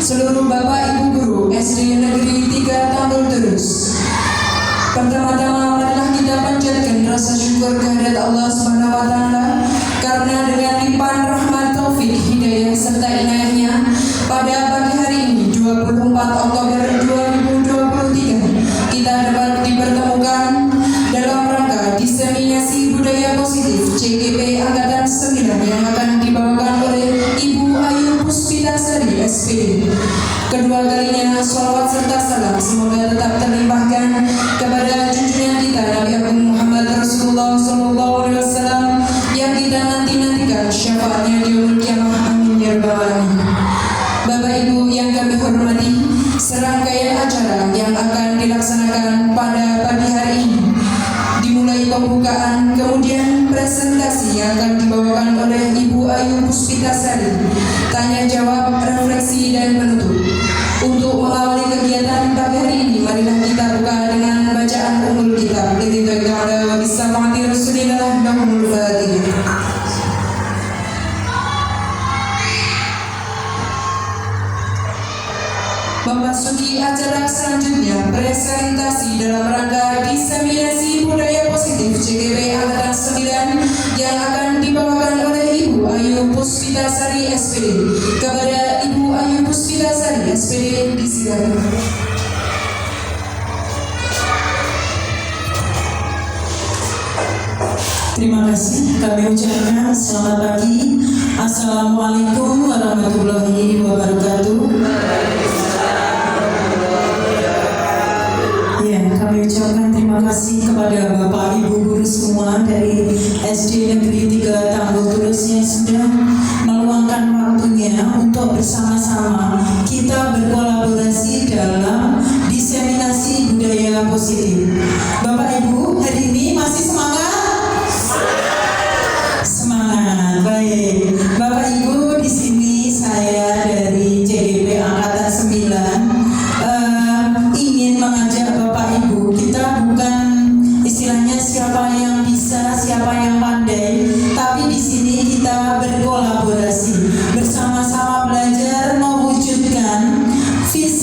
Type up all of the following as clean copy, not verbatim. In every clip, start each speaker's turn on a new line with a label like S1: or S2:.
S1: seluruh Bapak Ibu Guru SD Negeri 3 Tambul Terus. Pertama-tama marilah kita panjatkan rasa syukur kehadirat Allah Subhanahu wa taala karena dengan limpahan rahmat, taufik, hidayah serta inayahnya pada pagi hari ini 24 Oktober 2023 kita dapat dipertemukan dalam rangka diseminasi budaya positif CGP Angkatan 9 yang akan dibawakan oleh Ibu Ayu Puspitasari SPD. Kedua kalinya sholawat serta salam semoga tetap terlimpahkan kepada junjungan kita Nabi Agung Muhammad Rasulullah SAW yang kita nanti-nantikan syafaatnya di yaumul qiyamah, amin ya rabbal alamin. Bapak Ibu yang kami hormati, serangkaian acara yang akan dilaksanakan pada pagi hari ini dimulai pembukaan, kemudian presentasi yang akan dibawakan oleh Ibu Ayu Puspitasari, tanya jawab, refleksi dan penutup. Untuk mengawali kegiatan pagi hari ini, marilah kita buka dengan bacaan Ummul Kitab. Lillahi ta'ala wa bismillahir Rasulillah Muhammadul Fatihah. Memasuki acara selanjutnya, presentasi dalam rangka diseminasi budaya positif CGP Angkatan 9 yang akan dibawakan oleh Ibu Ayu Puspitasari SPD. Kepada Ibu Ayu Puspitasari SPD disilakan.
S2: Terima kasih, kami ucapkan selamat pagi. Assalamualaikum warahmatullahi wabarakatuh. Ya, kami ucapkan terima kasih kepada Bapak Ibu Guru semua dari SD Negeri 3 Tambul Terus yang sudah meluangkan waktunya untuk bersama-sama kita berkolaborasi dalam diseminasi budaya positif. Bapak Ibu, hari ini masih semangat? Semangat, baik. Bapak Ibu, di sini saya dari CGP Angkatan 9 ingin mengajak Bapak Ibu, kita bukan istilahnya siapa yang bisa, siapa yang pandai, tapi di sini kita berkolaborasi bersama-sama belajar mewujudkan visi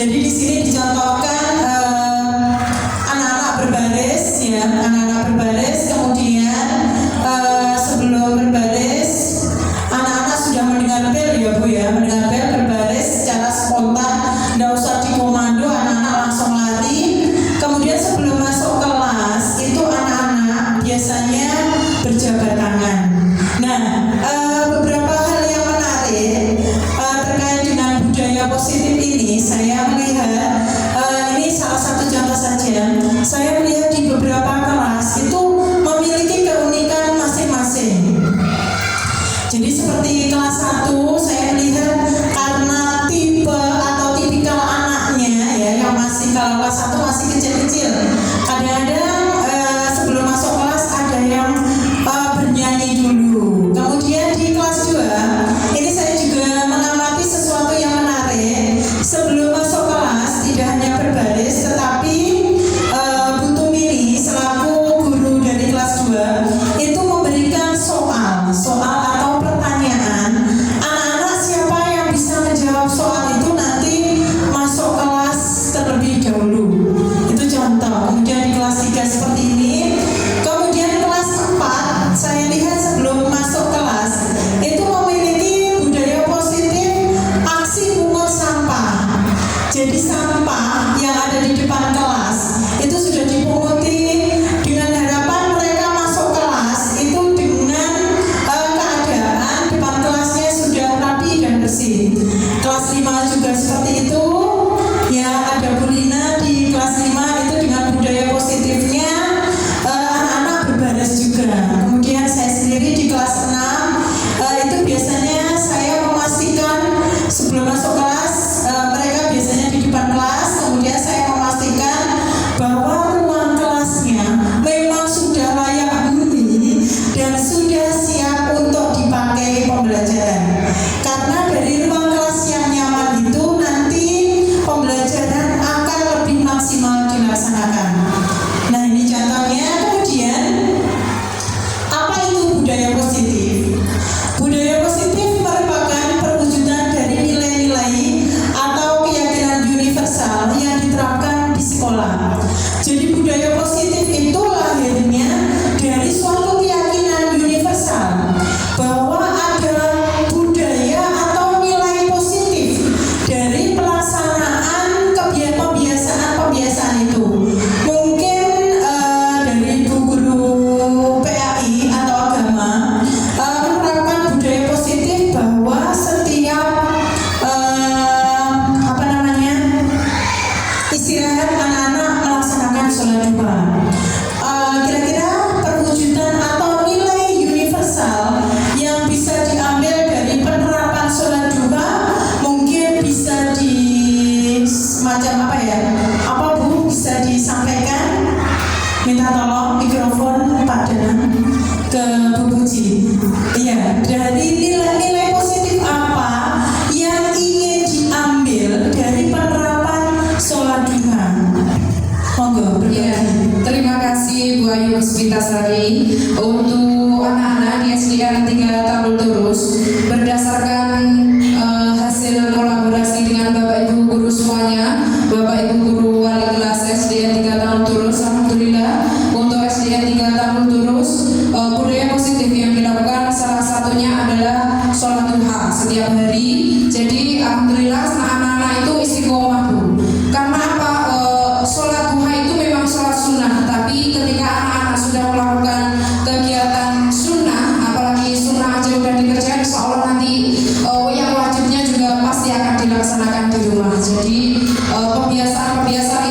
S2: Jadi di sini dicontohkan anak-anak berbaris, ya, anak-anak berbaris. Kemudian sebelum berbaris, anak-anak sudah mendengar bel, ya Bu ya, mendengar bel berbaris secara spontan, tidak usah dikomando, anak-anak langsung lari. Kemudian sebelum masuk kelas itu anak-anak biasanya berjabat tangan. Nah, beberapa hal yang menarik terkait dengan budaya positif ini, saya melihat ini salah satu contoh saja. Saya melihat di beberapa kelas itu memiliki keunikan masing-masing. Jadi seperti kelas 1, saya melihat karena tipe atau tipikal anaknya, ya, yang masih, kalau kelas 1 masih kecil-kecil, kadang-kadang sebelum masuk kelas ada yang bernyanyi dulu. Kemudian di kelas 2 ini saya juga mengamati sesuatu yang menarik. Sebelum masuk kelas tidak hanya berbaris, tetapi Bu Tumini selaku guru dari kelas 2 itu memberikan soal atau pertanyaan. Anak-anak siapa yang bisa menjawab soal itu nanti masuk kelas terlebih dahulu. Itu contoh. Kemudian di kelas 3 seperti ini. Kemudian kelas 4 saya lihat sebelum masuk kelas itu memiliki budaya positif aksi pungut sampah. Jadi sampah yang ada di depan kelas itu sudah dipunguti dengan harapan mereka masuk kelas itu dengan keadaan depan kelasnya sudah rapi dan bersih. Kelas 5 juga seperti itu. Ya, ada Bu Lina di kelas 5 itu dengan budaya positifnya anak-anak berbaris juga. Kemudian saya sendiri di kelas 6 itu biasanya saya memastikan sebelum masuk kelas mereka biasanya di depan kelas. Kemudian saya memastikan bahwa ruang kelasnya memang sudah layak huni dan sudah siap untuk dipakai pembelajaran. Karena dari ruang kelas yang nyaman itu nanti pembelajaran akan lebih maksimal dilaksanakan. Nah, ini contohnya. Kemudian apa itu budaya positif? Budaya positif merupakan perwujudan dari nilai-nilai atau keyakinan universal yang diterapkan di sekolah. Jadi budaya positif itu lahirnya dari suatu keyakinan universal bahwa ada budaya atau nilai positif dari pelaksanaan kebiasaan-kebiasaan itu. Mungkin dari Bu Guru PAI atau agama menerapkan budaya positif bahwa setiap istirahat anak-anak melaksanakan sholat duha. Kira-kira perwujudan atau nilai universal yang bisa diambil dari penerapan sholat duha mungkin bisa di semacam apa ya? Apa Bu bisa disampaikan? Minta tolong mikrofon Pak Danang ke Bu Puji. Iya, dari nilai-nilai positif apa yang ingin diambil dari penerapan sholat duha? Monggo
S1: Ya,
S2: berbagi.
S1: terima kasih Bu Ayu Puspitasari untuk anak-anak di SDN 3 Tambul Turus. Berdasarkan hasil kolaborasi dengan Bapak Ibu guru semuanya, Bapak Ibu guru wali kelas SDN 3 Tambul Turus, alhamdulillah untuk SDN 3 Tambul Turus budaya positif yang dilakukan salah satunya adalah sholat duha setiap hari. Jadi alhamdulillah anak-anak itu istiqomah Bu. Karena apa? Sholat duha itu memang sholat sunnah, tapi ketika anak-anak sudah melakukan kegiatan sunnah, apalagi sunnah aja udah dikerjain, insya Allah nanti yang wajibnya juga pasti akan dilaksanakan di rumah. Jadi pembiasaan-pembiasaan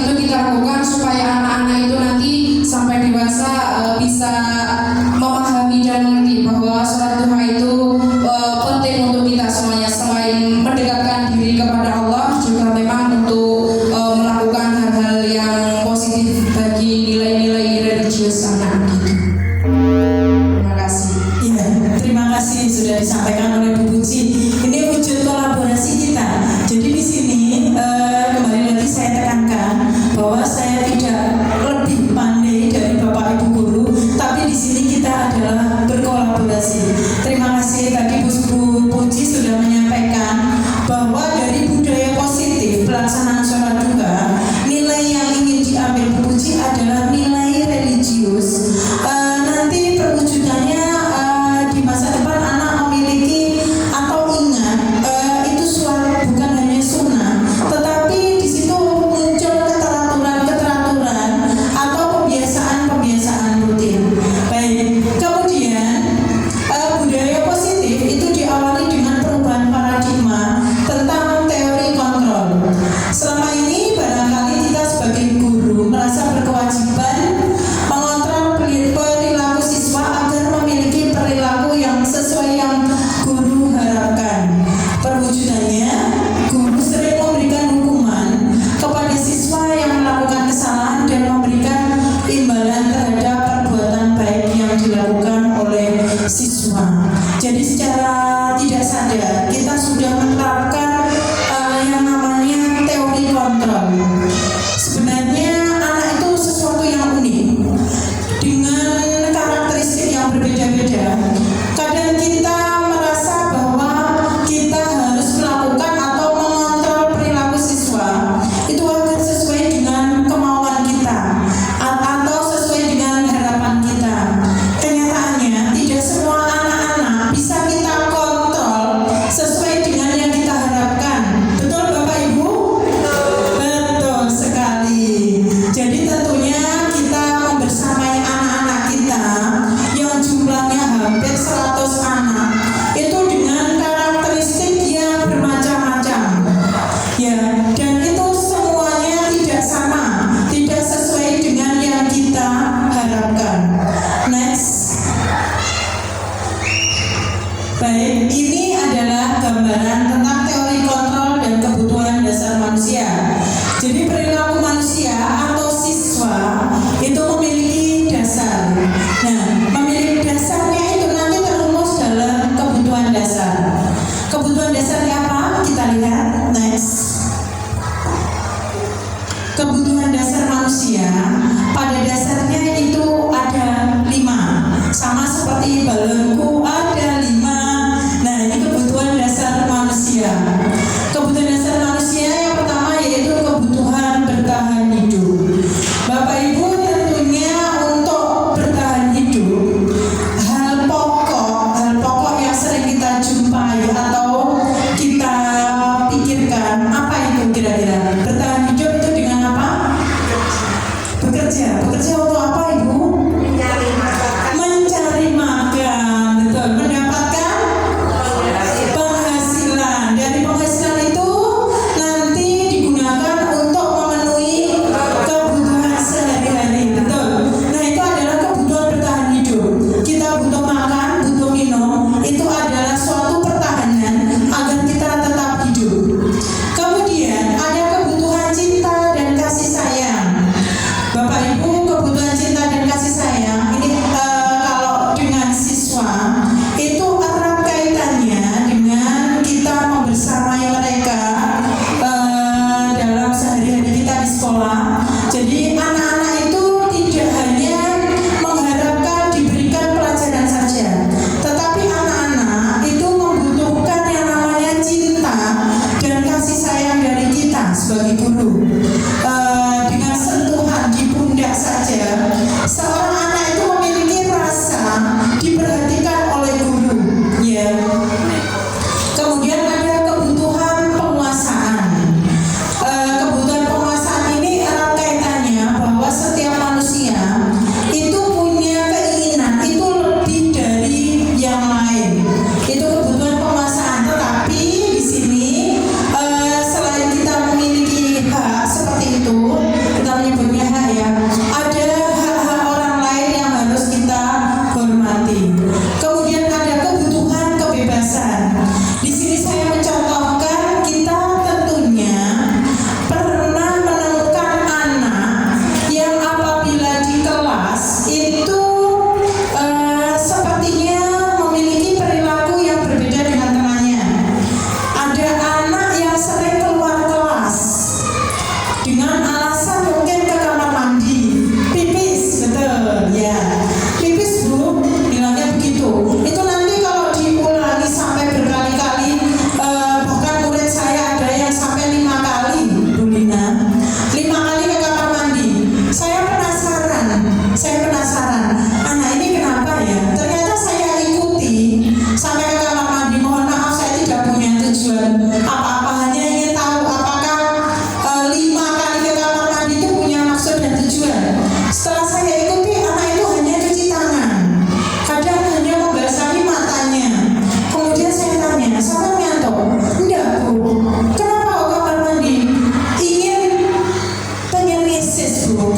S2: kebutuhan dasar manusia pada dasarnya itu ada 5, sama seperti balonku ada 5. Nah, ini kebutuhan dasar manusia. Kebutuhan dasar manusia yang pertama yaitu kebutuhan bertahan hidup. Bapak Ibu, tentunya untuk bertahan hidup, hal pokok yang sering kita jumpai atau kita pikirkan, apa itu kira-kira? Bertahan hidup itu dengan apa? Bekerja. Bekerja untuk apa, Ibu? Mencari makan. Betul. Mendapatkan penghasilan. Dari penghasilan itu nanti digunakan untuk memenuhi kebutuhan sehari-hari. Betul. Nah, itu adalah kebutuhan bertahan hidup. Kita butuh makan, butuh minum. Itu adalah suatu pertahanan agar kita tetap hidup. Kemudian ada kebutuhan cinta dan kasih sayang. Bapak Ibu, kebutuhan cinta dan kasih sayang ini kalau dengan siswa itu erat kaitannya dengan kita membersamai mereka dalam sehari-hari kita di sekolah. Jadi anak-anak itu tidak hanya mengharapkan diberikan pelajaran saja, tetapi anak-anak itu membutuhkan yang namanya cinta dan kasih sayang dari kita sebagai guru. Dengan sentuhan di pundak saja, seorang anak itu memiliki rasa diperhatikan oleh guru. Ya. Kemudian ada kebutuhan penguasaan. Kebutuhan penguasaan ini erat kaitannya bahwa setiap manusia itu punya keinginan itu lebih dari yang lain. Itu kebutuhan penguasaan. Tetapi di sini selain kita memiliki hak seperti itu, kita menyebutnya hak ya, ada hak-hak orang lain yang harus kita hormati. Kemudian ada kebutuhan kebebasan. Di sini saya mencontohkan kita tentunya pernah menemukan anak yang apabila di kelas itu sepertinya memiliki perilaku yang berbeda dengan temannya. Ada anak yang sering keluar kelas dengan alasan mungkin ke kamar mandi, pipis, betul ya, pipis Bu, bilangnya begitu. Itu nanti kalau diulangi sampai berkali-kali, bahkan murid saya ada yang sampai 5 kali, Bu Lina, 5 kali ke kamar mandi. Saya penasaran, anak ini kenapa ya? Ternyata saya ikuti sampai ke kamar mandi. Mohon maaf, saya tidak punya tujuan apa-apa, hanya ingin tahu apakah 5 kali ke kamar mandi itu punya maksud dan tujuan. Setelah saya ikuti, anak itu hanya cuci tangan, kadang hanya membasahi matanya. Kemudian saya tanya, sampai ngantuk? Enggak Bu. Kenapa kok kamar mandi? Pengen ngesis Bu.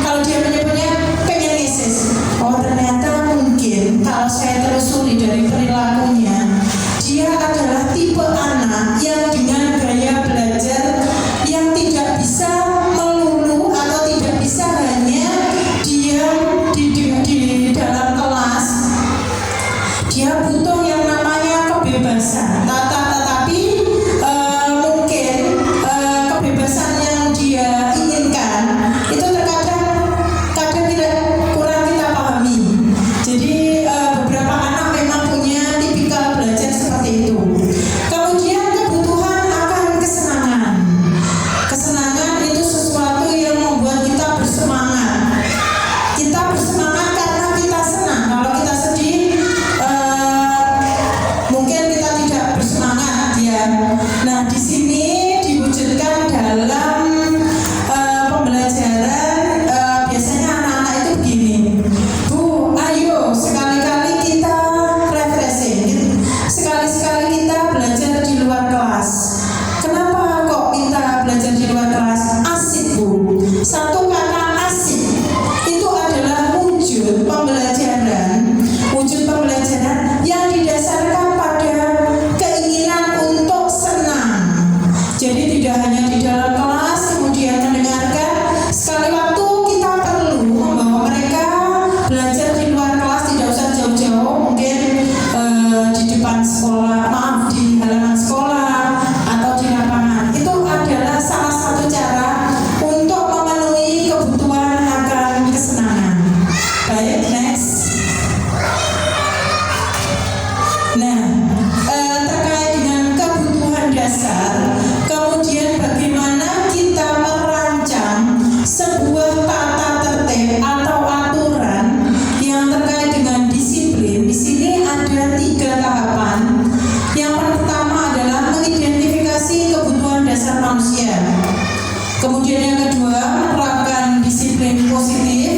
S2: Kalau dia menyebutnya pengen ngesis. Oh, ternyata mungkin kalau saya telusuri dari perilakunya, dia adalah tipe anak yang dengan gaya belajar yang tidak bisa melulu atau tidak bisa hanya diam di dalam kelas. Dia butuh yang namanya kebebasan. Tetapi mungkin kebebasan yang dia inginkan itu kadang tidak kurang kita pahami. Jadi beberapa anak memang punya tipikal belajar seperti itu. Kemudian kebutuhan akan kesenangan. Kesenangan itu Kemudian yang kedua, menerapkan disiplin positif.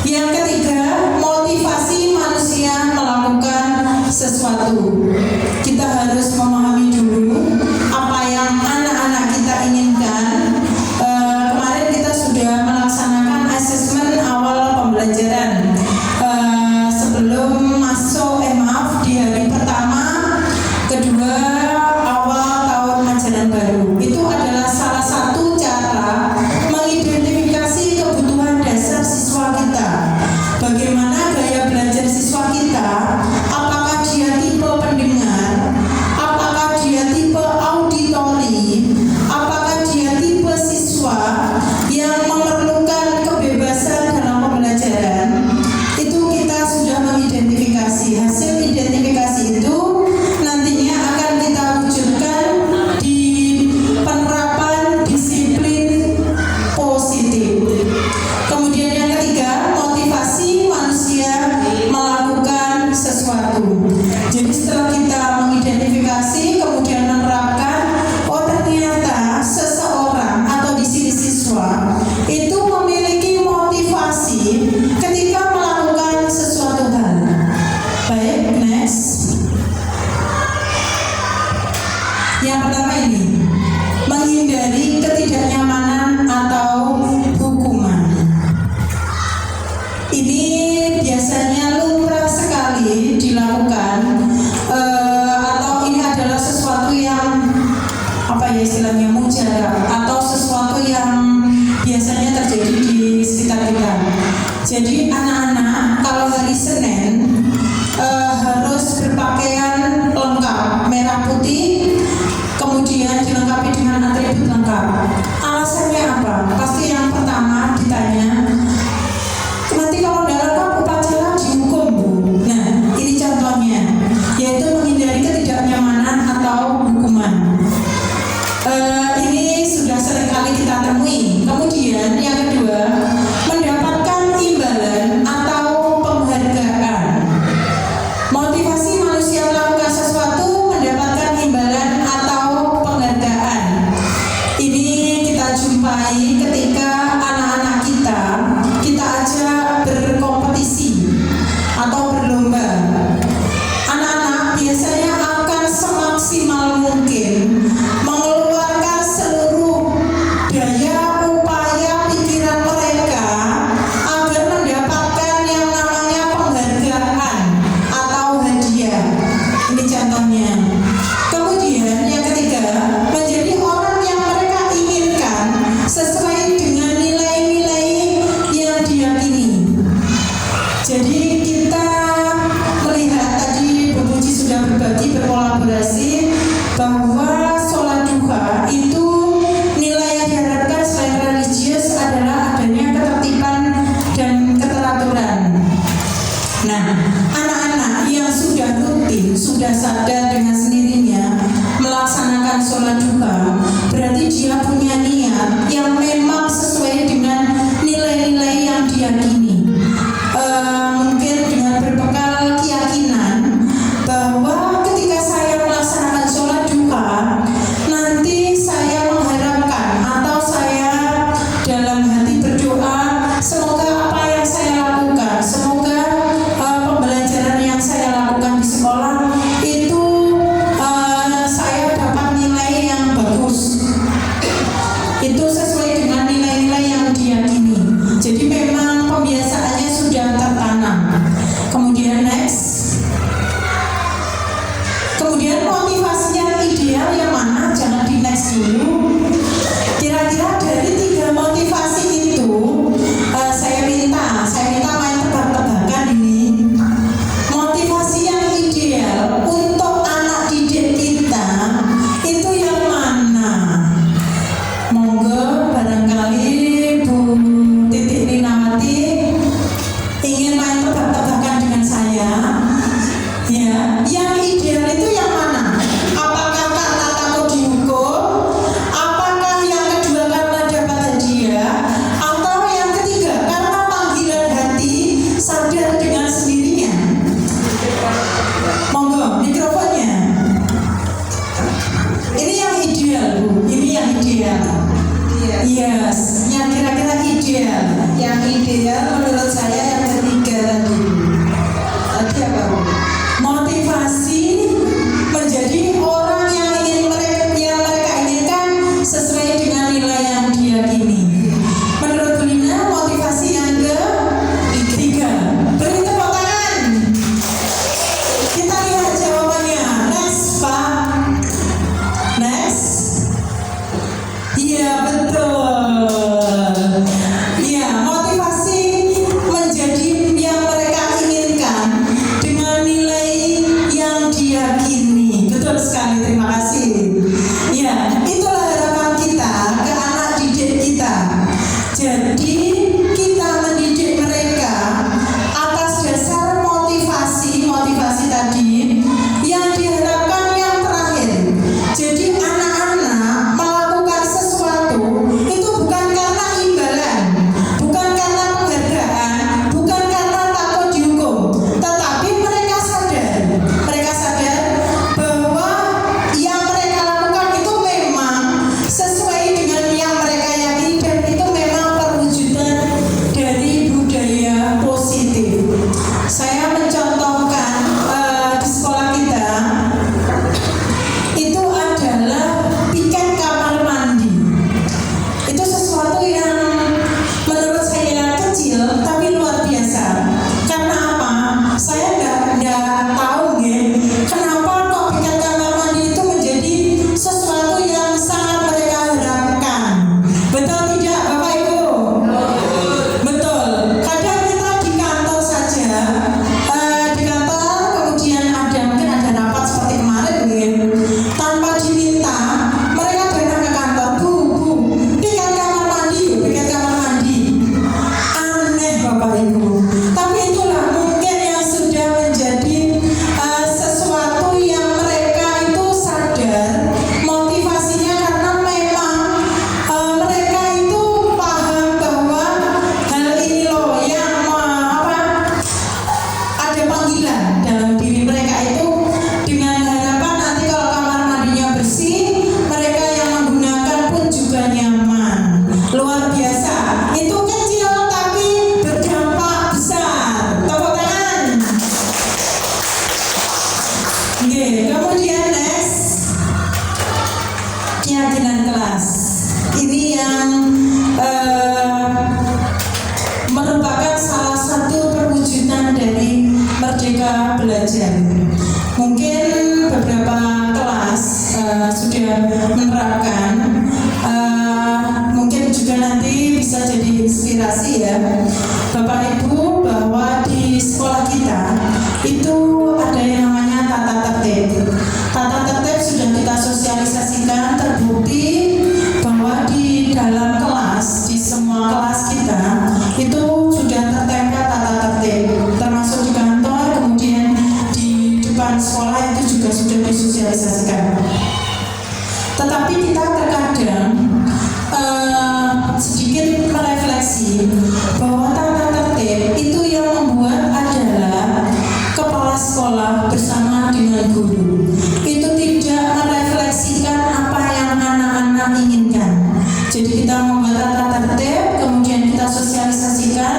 S2: Yang ketiga, motivasi manusia melakukan sesuatu. Kita harus memahami dulu apa yang anak-anak kita inginkan. Kemarin kita sudah melaksanakan asesmen awal pembelajaran. Sebelum masuk di hari pertama, kedua, awal tahun ajaran baru. Itu adalah salah satu cara mengidentifikasi kebutuhan dasar siswa kita. Bagaimana gaya belajar siswa kita, apakah dia tipe pendengar, apakah dia tipe auditori, apakah dia tipe siswa yang memerlukan kebebasan dalam pembelajaran. Itu kita sudah mengidentifikasi. Hasil identifikasi itu nantinya akan kita wujudkan di penerapan disiplin positif. Kemudian yang ketiga, motivasi manusia melakukan sesuatu. Jadi setelah kita mengidentifikasi, kemudian menerapkan, oh ternyata seseorang atau di sini siswa itu memiliki motivasi ketika melakukan sesuatu hal. Baik, next. Yang pertama ini, menghindari ketidaknyamanan atau hukuman. Ini biasanya lumrah sekali dilakukan, atau ini adalah sesuatu yang istilahnya mujarab, atau sesuatu yang biasanya terjadi di sekitar kita. Jadi anak-anak kalau hari Senin harus berpakaian lengkap, merah putih, kemudian dilengkapi dengan atribut lengkap. Alasannya apa? Pasti yang pertama ditanya, nanti kalau tidak lengkap upacara dihukum, Bu. Nah, ini contohnya, yaitu menghindari ketidaknyamanan atau hukuman. Ini sudah seringkali kita temui. Kemudian yang kedua, mendapatkan imbalan atau penghargaan. Motivasi manusia melakukan sesuatu, mendapatkan imbalan atau penghargaan. Ini kita jumpai ketika anak-anak kita ajak berkompetisi atau berlomba. Anak-anak biasanya akan semaksimal mungkin mengeluarkan seluruh daya upaya pikiran mereka agar mendapatkan yang namanya penghargaan atau hadiah. Ini contohnya. Kemudian yang ketiga, menjadi orang yang mereka inginkan sesuai dengan nilai Yes, yang kira-kira ideal. Yang ideal menurut saya yang ketiga tadi. Tadi apa? Motivasi menjadi orang yang mereka inginkan sesuai dengan nilai yang diyakini. Menurut Bu Lina, motivasi yang ketiga. Beri tepuk tangan. Kita lihat jawabannya. Next, Pak. Next. Iya, betul. Iya, motivasi menjadi yang mereka inginkan dengan nilai yang diyakini. Betul sekali, terima kasih. Ya, itulah harapan kita ke anak didik kita. Jadi kita mendidik mereka atas dasar motivasi tadi yang diharapkan yang terakhir. Jadi anak-anak melakukan sesuatu itu bukan karena imbalan, bukan karena penghargaan, bukan karena takut dihukum, tetapi mereka sadar bahwa yang mereka lakukan itu memang sesuai dengan yang mereka yakini dan itu memang perwujudan dari budaya positif. Saya mencontohkan di sekolah kita itu adalah piket kamar mandi. Itu sesuatu yang menurut saya kecil tapi luar biasa. Karena apa? Saya nggak tahu ya, kenapa kok piket kamar mandi itu menjadi sesuatu yang sangat mereka harapkan. Betul tidak, Bapak Ibu? Betul. Kadang kita di kantor saja, di kantor kemudian mungkin ada rapat seperti kemarin gitu. Tanpa diminta, mereka datang ke kantor, Bu, piket kamar mandi. Aneh Bapak Ibu. Tapi itulah mungkin yang sudah menjadi sesuatu yang mereka itu sadar motivasinya karena memang mereka itu paham bahwa hal ini loh yang ada panggilan dalam diri mereka itu dengan harapan nanti kalau kamar mandinya bersih, mereka yang menggunakan pun juga nyaman. Luar biasa. Itu kecil tapi berdampak besar. Tepuk tangan. Oke, kemudian next, keyakinan kelas. Ini yang merupakan salah satu perwujudan dari Merdeka Belajar. Mungkin beberapa kelas sudah menerapkan, mungkin juga nanti bisa jadi inspirasi ya Bapak Ibu, bahwa di sekolah kita itu ada yang namanya tata tertib. Tata tertib sudah kita sosialisasikan, terbukti bahwa di dalam kelas, di semua kelas kita itu sudah tertempel tata tertib, termasuk di kantor, kemudian di depan sekolah itu juga sudah disosialisasikan. Tetapi kita terkadang sedikit merefleksi bahwa tata tertib itu yang membuat adalah kepala sekolah bersama dengan guru. Itu tidak merefleksikan apa yang anak-anak inginkan. Jadi kita membuat tata tertib, kemudian kita sosialisasikan,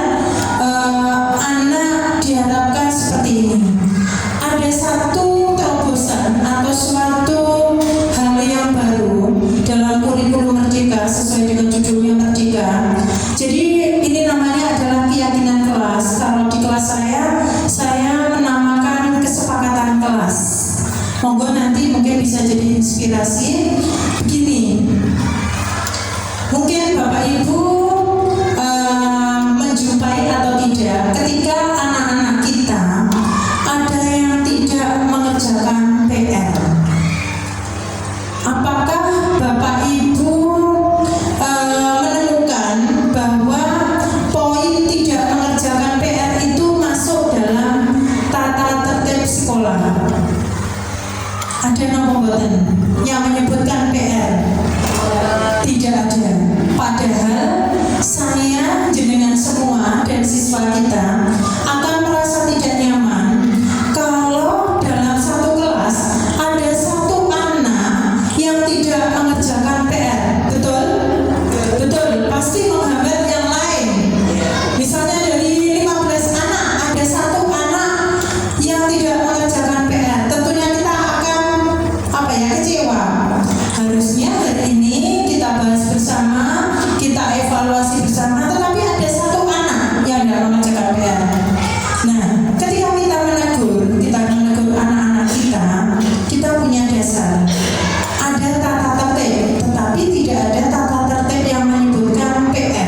S2: anak diharapkan seperti ini. Ada satu terobosan atau suatu hal yang baru dalam kurikulum Merdeka sesuai dengan judulnya Merdeka. Jadi ini namanya adalah keyakinan kelas. Kalau di kelas saya menamakan kesepakatan kelas. Monggo nanti mungkin bisa jadi inspirasi. Begini, mungkin Bapak Ibu menjumpai atau tidak ketika anak-anak kita ada yang tidak mengerjakan PR. Apakah Bapak Ibu menemukan bahwa poin tidak mengerjakan PR itu masuk dalam tata tertib sekolah? Ada nomor yang menyebutkan PR? Tidak ada. Padahal saya, jenengan semua dan siswa kita pasti menghambat yang lain. Misalnya dari 15 anak ada satu anak yang tidak mengerjakan PR, tentunya kita akan kecewa. Harusnya hari ini kita bahas bersama, kita evaluasi bersama, tetapi ada satu anak yang tidak mengerjakan PR. Nah, ketika kita menegur anak-anak kita punya dasar. Ada tata tertib, tetapi tidak ada tata tertib yang menyebutkan PR.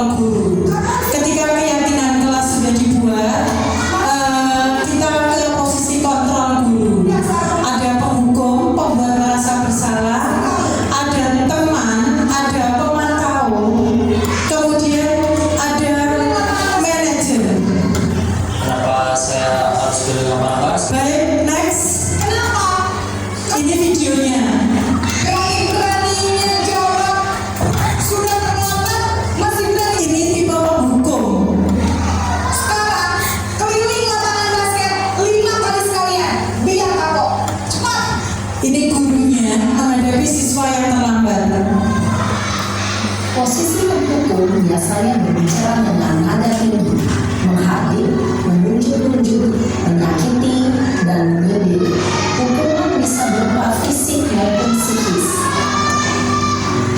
S2: kontrol guru. Ketika keyakinan kelas sudah dibuat, kita ke posisi kontrol guru. Ada penghukum, pembuat merasa bersalah, ada teman, ada pemantau, kemudian ada manajer.
S3: Kenapa saya harus pilih nama Mas?
S2: Baik, next.
S1: Kenapa?
S2: Ini videonya.
S1: Berani-beraninya jawab. Sudah terlambat, masih berani.
S2: Ini tipe penghukum.
S1: Sekarang, keliling lapangan basket 5 kali sekalian. Biar kapok. Cepat.
S2: Ini gurunya menghadapi siswa yang terlambat.
S4: Posisi mendukung biasanya berbicara dengan nada tinggi, menghadir, menunjuk-nunjuk, menyakiti, dan menyindir. Hukuman bisa berupa fisik maupun psikis.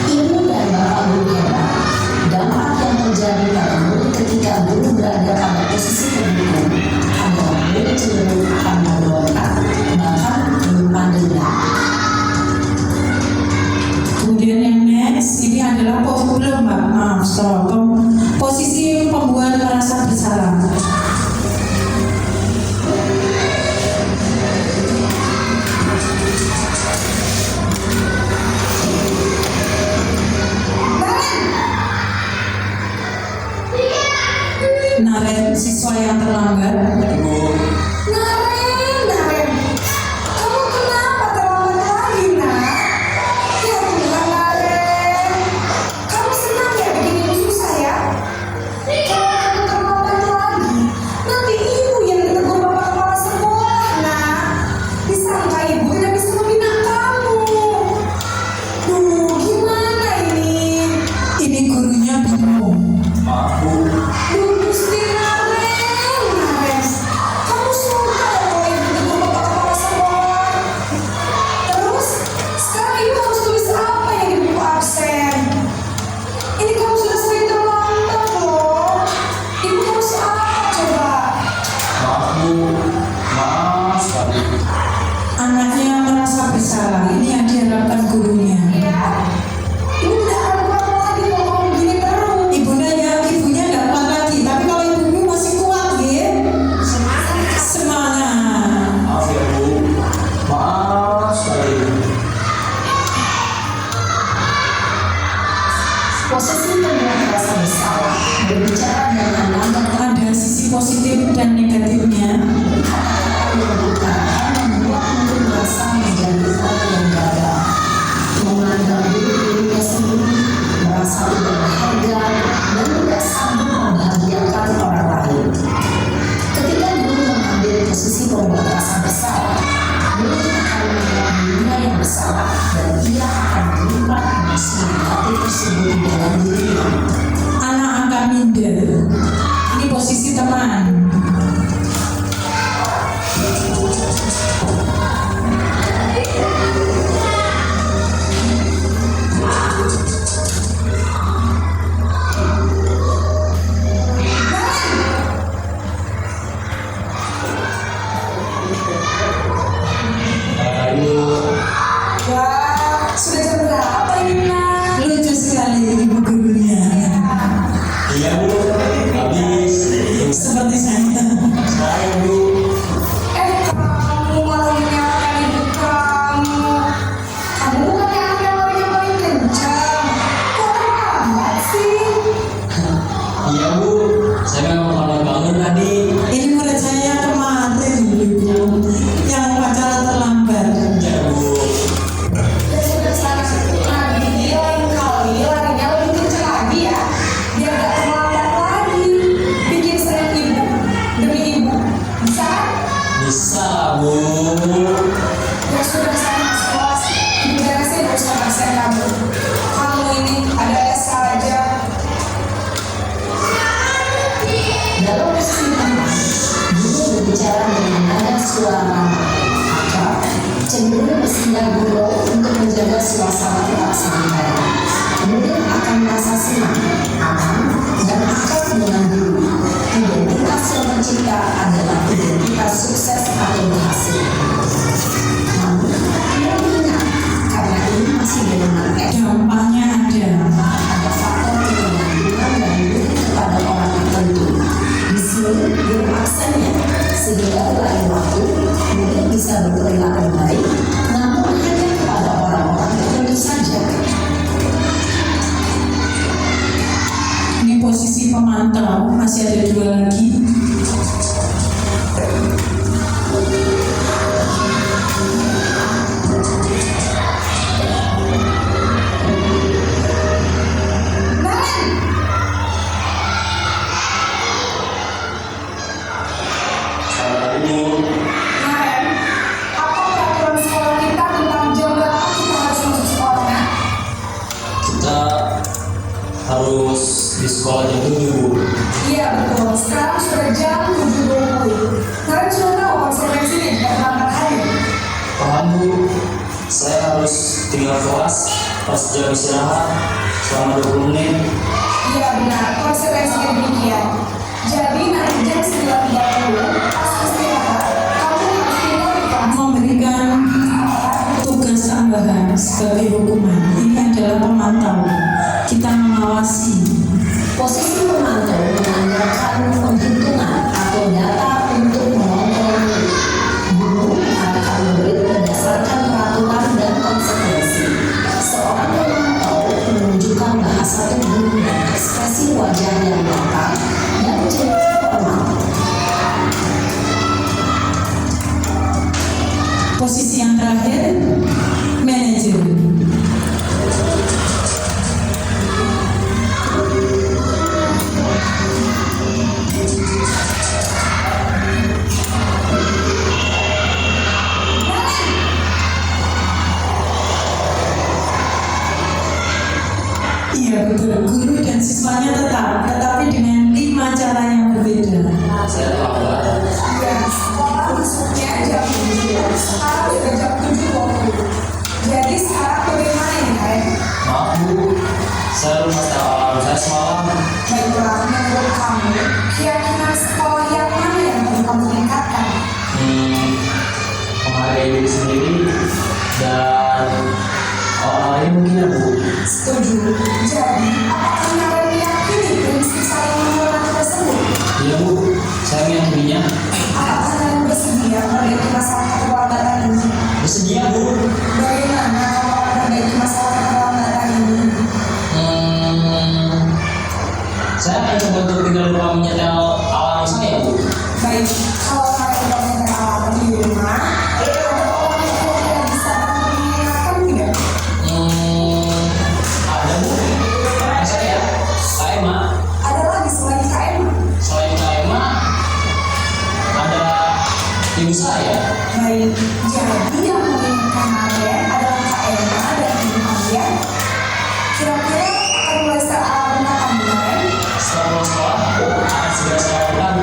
S4: Ibu dan bapak guru hebat. Dampak yang terjadi pada murid ketika guru berada pada posisi pendukung adalah murid cenderung akan memberontak, bahkan menyimpan dendam.
S2: Kemudian yang next ini adalah posisi pembuat merasa bersalah. Naren, siswa yang terlambat.
S3: Ibu,
S1: Naren. Kamu kenapa terlambat lagi, nak? Ya Tuhan, Naren. Kamu senang ya bikin ibu susah ya? Kalau kamu terlambat lagi, nanti ibu yang ditegur bapak kepala sekolah, nak. Disangka ibu tidak bisa membina kamu. Duh, gimana ini?
S2: Ini gurunya bingung.
S3: maaf Bu.
S1: Duh, Gusti Naren. Kamu suka ya kalau ibu ditegur bapak kepala sekolah? Terus, sekarang ibu harus tulis apa yang di buku absen? Ini kamu sudah sering terlambat loh. Ibu harus apa coba?
S3: Maaf Bu, maaf sekali.
S2: Anaknya merasa bersalah. Ini yang diharapkan gurunya.
S1: Ya, ibu tidak akan kuat lagi kalau kamu begini terus.
S2: Ibunya nggak kuat lagi. Tapi kalau ibumu masih kuat, ya. Semangat.
S3: Maaf ya Bu, maaf sekali.
S4: Posisi pembuat merasa bersalah berbicara dengan nada
S2: Ada sisi positif dan negatifnya.
S4: yang akan membuat murid merasa menjadi orang yang gagal, memandang dirinya sendiri, merasa tidak berharga, dan tidak sanggup membahagiakan orang lain. Ketika guru mengambil posisi pembuat rasa bersalah, murid akan menganggap dirinya yang bersalah dan ia akan menyimpan emosi negatif tersebut di dalam dirinya.
S2: Anak angka minder. Ini posisi teman.
S3: Ayo,
S1: Wah, sudah jam berapa ini, nak?
S2: Lucu sekali ibu gurunya.
S3: iya Bu, habis.
S2: Seperti saya.
S3: Saya Bu,
S1: Kamu malah menyalahkan ibu kamu. Kamu bukan yang larinya paling kencang. Kok terlambat sih?
S3: iya Bu, saya memang malah bangun tadi.
S2: Ini murid saya kemarin ibu yang upacara terlambat.
S3: Ya Bu,
S1: Ya sudah sana lagi, lain kali larinya lebih kencang lagi ya. Biar gak terlambat lagi. Bikin seret ibu demi ibu. Bisa kan?
S3: bisa Bu.
S1: Ya sudah saya masuk kelas. Ibu beresin urusan absen kamu. Kamu ini ada saja.
S4: Dalam posisi teman, guru berbicara dengan nada suara akrab, cenderung bersinar gurau untuk menjaga suasana tetap santai. Murid akan merasa senang, aman, dan akrab dengan guru. Identitas yang tercipta adalah identitas sukses atau berhasil. Namun, perlu diingat, karena ini masih golongan F,
S2: Dampaknya ada.
S4: ada faktor ketergantungan dan murid
S2: pemantau, masih ada 2 lagi.
S3: Selamat pagi, Bu.
S4: Kemarin, apa peraturan sekolah kita tentang jam berapa kita harus masuk sekolahnya?
S3: Kita harus di sekolah jam 7, Bu.
S4: Iya betul, sekarang sudah jam 7.20. Kalian sudah tahu konsekuensinya jika terlambat hari?
S3: Paham, Bu. Saya harus tinggal kelas pas jam istirahat selama 20 menit.
S4: Iya benar, konsekuensinya demikian. Jadi nanti jam 9.30 pas istirahat, kamu harus tinggal di kelas.
S2: Memberikan tugas tambahan sebagai hukuman. Ini adalah pemantau. Kita mengawasi.
S4: Posisi pemantau mengandalkan penghitungan atau data untuk mengontrol guru akan murid berdasarkan peraturan dan konsekuensi. Seorang pemantau menunjukkan bahasa tubuh dan ekspresi wajah yang lengkap dan ciri formal.
S2: Posisi yang terakhir, manajer. Iya betul, guru dan siswanya tetap, tetapi dengan 5 cara yang berbeda.
S3: Saya terlambat.
S4: Ya, sekolah masuknya jam 7, sekarang sudah jam 7.20. Jadi sekarang bagaimana ini, Karen?
S3: Maaf, Bu. Saya lupa setel alarm saya semalam.
S4: Baiklah, menurut kamu, keyakinan sekolah yang mana yang perlu kamu tingkatkan?
S3: Menghargai diri sendiri dan orang lain mungkin, ya, Bu.
S4: Setuju. Jadi, apakah kalian meyakini prinsip saling menghormati tersebut?
S3: Iya, Bu. Saya meyakininya.
S4: Apakah kalian bersedia memperbaiki masalah keterlambatan ini?
S3: Bersedia, Bu.
S4: Bagaimana kamu akan memperbaiki masalah keterlambatan ini?
S3: Saya akan coba untuk tidak lupa menyetel alarm saya, Bu.
S4: Baik, kalau kalian tidak mendengar alarm di rumah, ada orang yang tidak bisa mengingatkan tidak?
S3: Ada, Bu. Masa ya? KMA.
S4: Ada lagi selain KM?
S3: Selain KMA, ada ibu saya.
S4: Baik, jadi yang mengingatkan kalian adalah KM dan ibu kalian. Kira-kira akan mulai start alarm kapan kemarin?
S3: Setelah pulang sekolah, akan segera saya lakukan.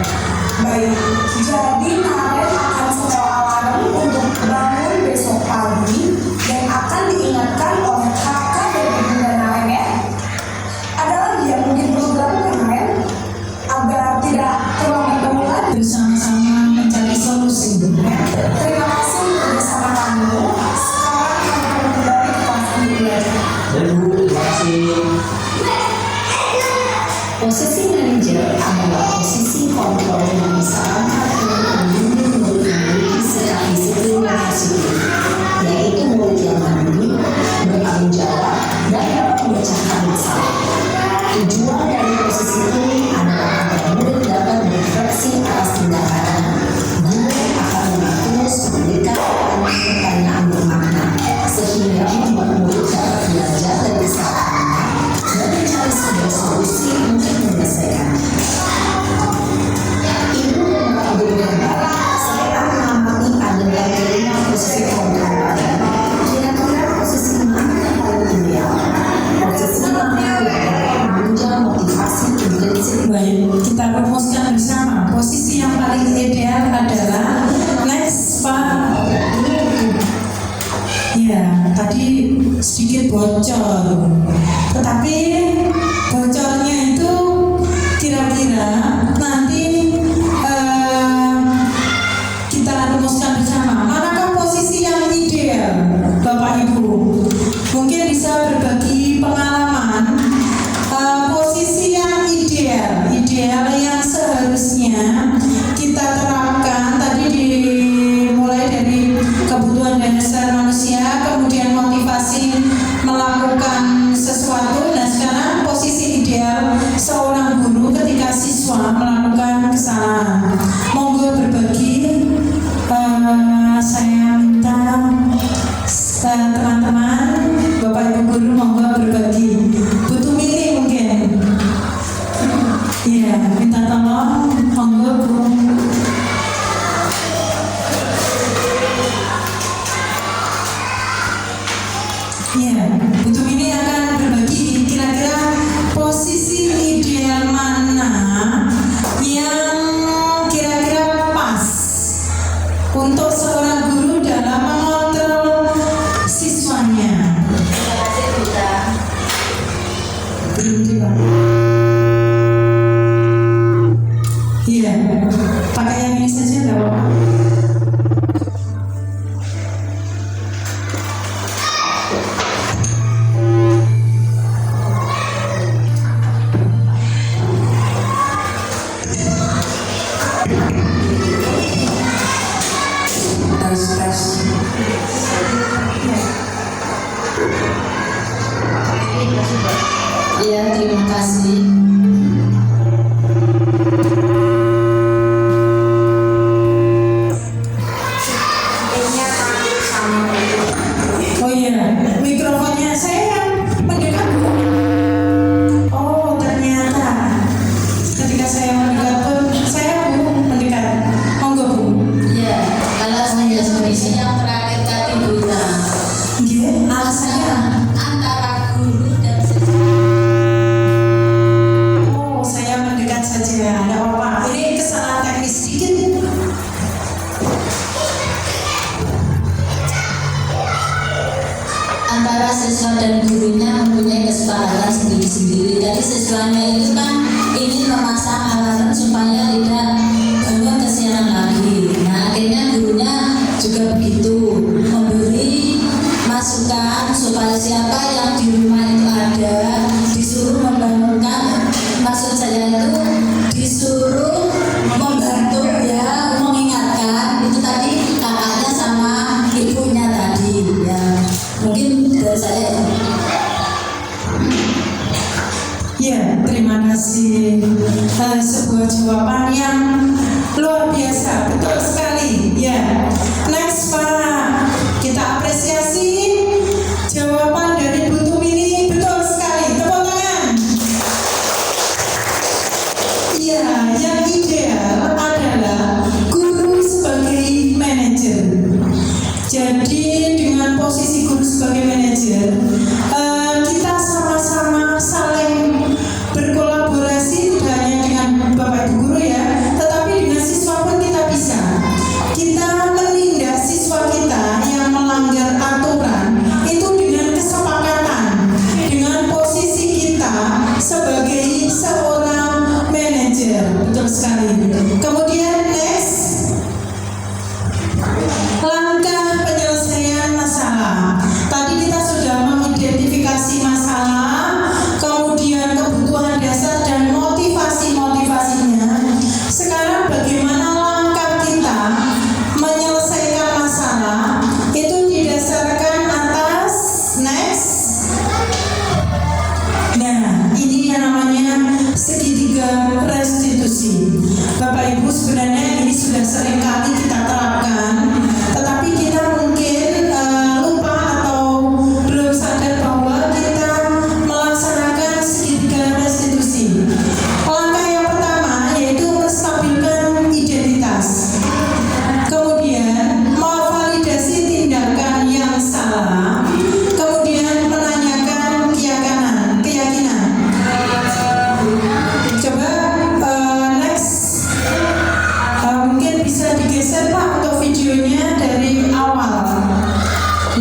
S4: Baik, jadi kalian akan setel alarm untuk bangun besok pagi dan akan diingatkan oleh kakak dan ibu dan lain ya. Ada lagi yang mungkin perlu dilakukan kalian agar tidak terlambat bangun lagi?
S2: Bersama-sama mencari solusi.
S4: Terima kasih untuk bersama kamu. Sekarang kamu akan kembali ke kelas ini belajar.
S3: Dan Bu, terima kasih.
S4: Posisi manajer adalah posisi kontrol yang disarankan untuk membimbing murid yang memiliki sikap disiplin yang positif, yaitu murid yang mandiri, bertanggung jawab, dan dapat memecahkan masalah. Tujuan dari posisi ini adalah agar murid dapat berefleksi atas tindakannya. Guru akan membantu memberikan pertanyaan bermakna, sehingga membuat murid dapat belajar dari kesalahannya dan mencari sebuah solusi untuk menyelesaikannya. Ibu dan bapak guru yang baik, saya mengamati adegan kelima posisi kontrol badan. Kira-kira posisi mana yang paling ideal? Posisi mana yang dapat menunjang motivasi intensif?
S2: Baik, kita rumuskan bersama. Posisi yang paling ideal adalah next Pak. Ya, tadi sedikit bocor. Tetapi bocornya itu kira-kira nanti kita rumuskan bersama. Manakah posisi yang ideal, Bapak Ibu? Mungkin bisa berbagi pengalaman. Posisi yang ideal yang seharusnya kita terapkan tadi dimulai dari kebutuhan dasar manusia, kemudian motivasi melakukan sesuatu. Nah sekarang posisi tolong monggo Bu. Ya, Bu ini akan berbagi kira-kira posisi ideal mana yang kira-kira pas untuk seorang guru dalam mengontrol siswanya. Berhenti Pak. Iya, pakai yang ini saja nggak apa-apa.
S1: Tes.
S4: Ya, terima kasih.
S2: Oh iya, mikrofonnya saya yang mendekat Bu. Oh ternyata ketika saya mendekat pun saya Bu mendekat. Monggo Bu.
S4: Ya, kalau saya seperti yang terakhir tadi Bunda,
S2: Iya, alasannya.
S4: antara guru dan siswa.
S2: Oh saya mendekat saja, ada apa-apa. Ini kesalahan teknis sedikit.
S4: Antara siswa dan gurunya mempunyai kesepakatan sendiri-sendiri. Jadi siswanya itu kan ingin memasang alarm supaya tidak bangun kesiangan lagi. Nah akhirnya gurunya juga begitu, memberi masukan supaya siapa yang di rumah itu ada disuruh membangunkan. Maksud saya itu disuruh membantu ya, mengingatkan itu tadi kakaknya sama ibunya tadi ya. Mungkin dari saya.
S2: Ya, terima kasih. Sebuah jawaban yang luar biasa, betul sekali. Ya, next Pak, kita apresiasi jawaban dari Bu Tumini, betul sekali. Tepuk tangan. Ya, yang ideal adalah guru sebagai manajer. Jadi dengan posisi guru sebagai manajer, kita sama-sama saling berkolaborasi tidak hanya dengan Bapak Ibu guru ya, tetapi dengan siswa pun kita bisa. Kita menindak siswa kita yang melanggar aturan itu dengan kesepakatan, dengan posisi kita sebagai seorang manajer, betul sekali. Kemudian next, langkah penyelesaian masalah. Tadi kita sudah mengidentifikasi masalah, kemudian kebutuhan dasar dan motivasi-motivasinya. Sekarang bagaimana langkah kita menyelesaikan masalah itu didasarkan atas next. Nah, ini yang namanya segitiga restitusi. Bapak Ibu sebenarnya ini sudah sering kali kita terapkan, tetapi kita mungkin lupa atau belum sadar bahwa kita melaksanakan segitiga restitusi. Langkah yang pertama yaitu menstabilkan identitas, kemudian memvalidasi tindakan yang salah, kemudian menanyakan keyakinan. Coba next, mungkin bisa digeser Pak untuk videonya dari awal.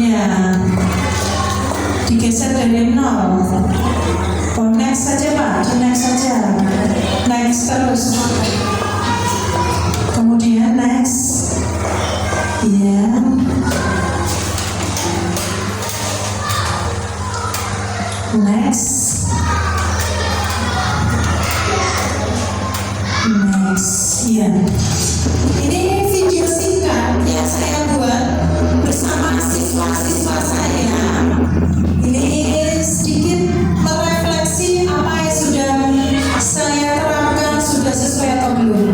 S2: Ya, digeser dari nol. Oh, next saja Pak, di next saja. Next terus. Kemudian next. Ya. Next. Next, ya. Ini video singkat yang saya buat bersama siswa-siswa saya. Ini sedikit merefleksi apa yang sudah saya terapkan, sudah sesuai atau belum.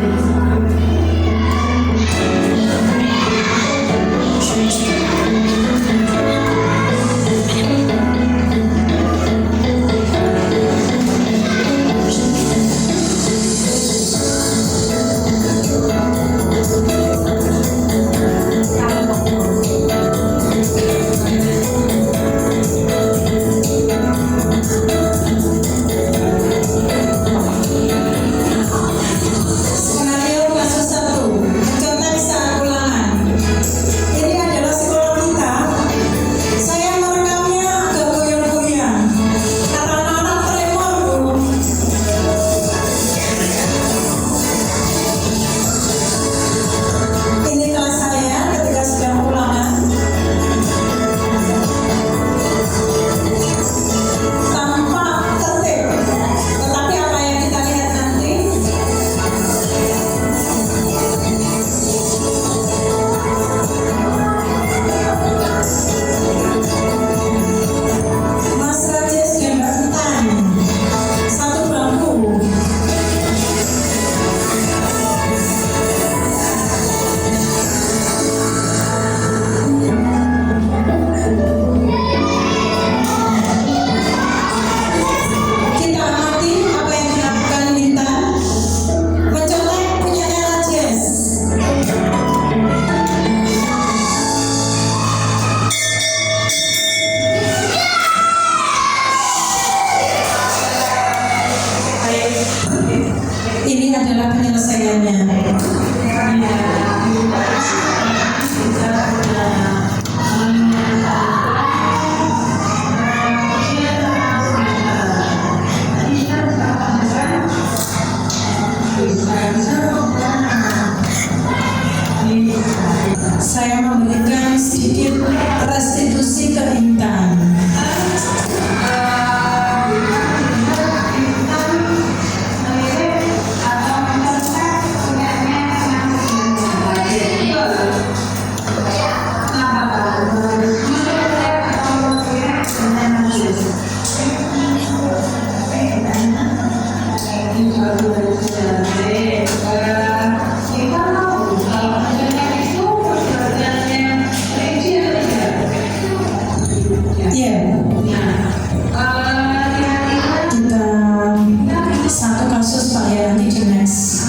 S2: Ini adalah penyelesaiannya. Saya memberikan sedikit restitusi ke Intan. Iya. Kita satu kasus Pak ya, nanti di next.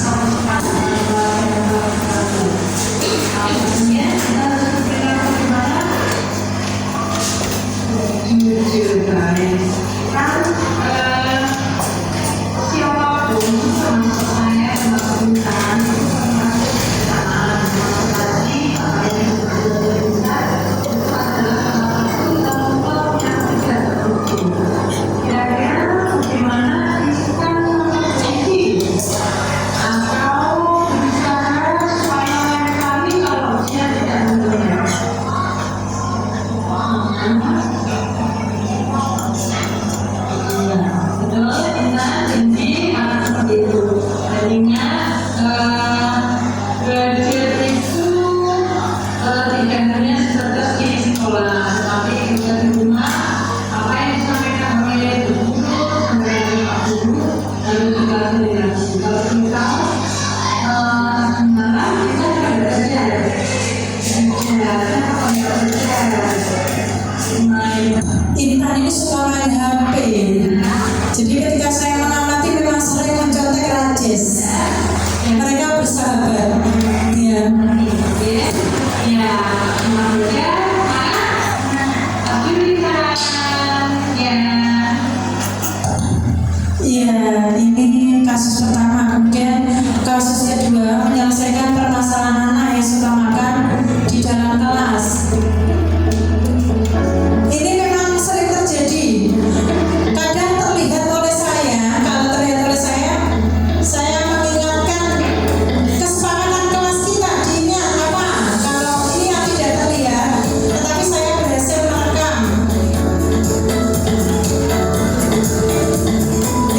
S2: Intan ini suka main HP. Jadi ketika saya mengamati memang sering mencontek Rajes. Mereka bersahabat. Ya. Iya, ini kasus pertama. Kemudian kasus kedua, menyelesaikan permasalahan anak yang suka makan di dalam kelas. Ini memang sering terjadi. Kadang terlihat oleh saya, kalau terlihat oleh saya mengingatkan kesepakatan kelas kita. Diingat apa? Kalau ini yang tidak terlihat, tetapi saya berhasil merekam.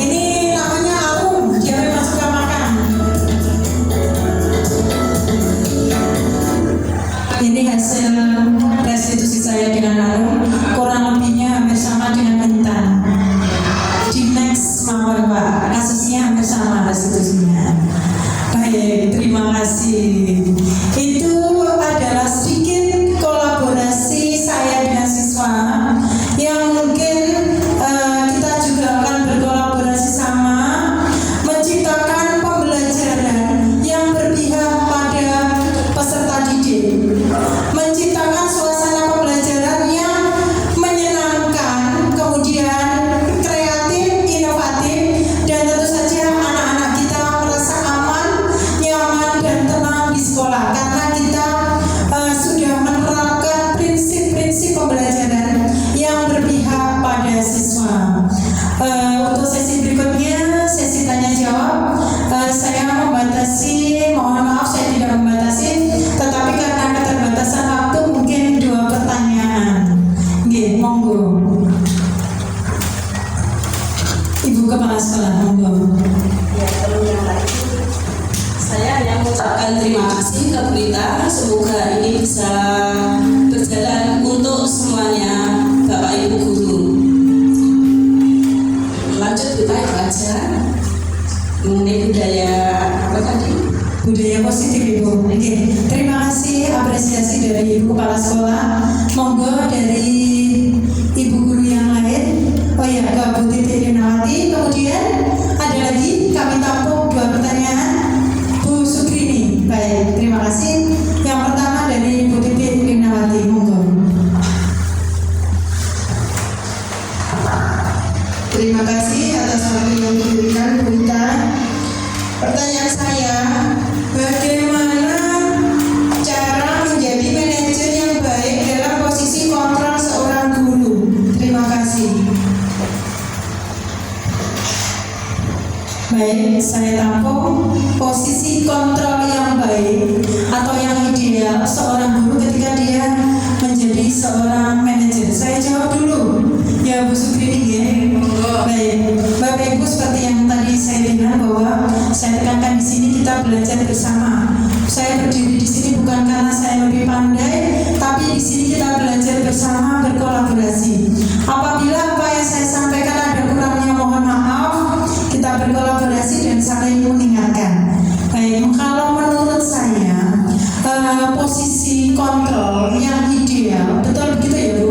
S2: Ini namanya Arum, dia memang suka makan. Ini hasil restitusi saya dengan Arum, kurang lebihnya hampir sama dengan Intan. Di next mawar Pak, kasusnya hampir sama restitusinya. Baik, terima kasih. Itu adalah sedikit kolaborasi saya dengan siswa yang mungkin kita juga akan berkolaborasi sama menciptakan pembelajaran yang berpihak pada peserta didik, menciptakan suasana pembelajaran yang menyenangkan, kemudian kreatif, inovatif, dan tentu saja anak-anak kita merasa aman, nyaman, dan tenang di sekolah karena kita sudah menerapkan prinsip-prinsip pembelajaran yang berpihak pada siswa. Untuk sesi berikutnya, sesi tanya jawab, saya membatasi, mohon maaf saya tidak membatasi, tetapi karena keterbatasan waktu mungkin 2 pertanyaan. Nggih, monggo. Ibu Kepala Sekolah, monggo.
S5: Ya, sebelumnya lagi saya hanya mengucapkan terima kasih ke Bu Rita. Semoga ini bisa berjalan untuk semuanya, Bapak Ibu Guru. Lanjut kita itu aja mengenai budaya apa tadi?
S2: Budaya positif Ibu. Oke, terima kasih apresiasi dari Ibu Kepala Sekolah. Monggo dari Ibu Guru yang lain. Oh ya, ke Bu Titi Rinawati. Kemudian ada lagi kami tampung 2 pertanyaan. Bu Sugrini. Baik, terima kasih. Yang pertama dari Bu Titi Rinawati. Monggo.
S6: Terima kasih atas waktu yang diberikan Bu Rita.
S1: Pertanyaan saya, bagaimana cara menjadi manajer yang baik dalam posisi kontrol seorang guru? Terima kasih.
S2: Baik, saya tampung posisi kontrol yang baik atau yang ideal seorang guru ketika dia menjadi seorang manajer. Saya jawab dulu, ya Bu Sugrini ya. Baik, Bapak Ibu, seperti yang tadi saya bilang bahwa saya tekankan di sini kita belajar bersama. Saya berdiri di sini bukan karena saya lebih pandai, tapi di sini kita belajar bersama, berkolaborasi. Apabila apa yang saya sampaikan ada kurangnya, mohon maaf. Kita berkolaborasi dan saling mengingatkan. Baik, kalau menurut saya posisi kontrol yang ideal, betul begitu ya Bu?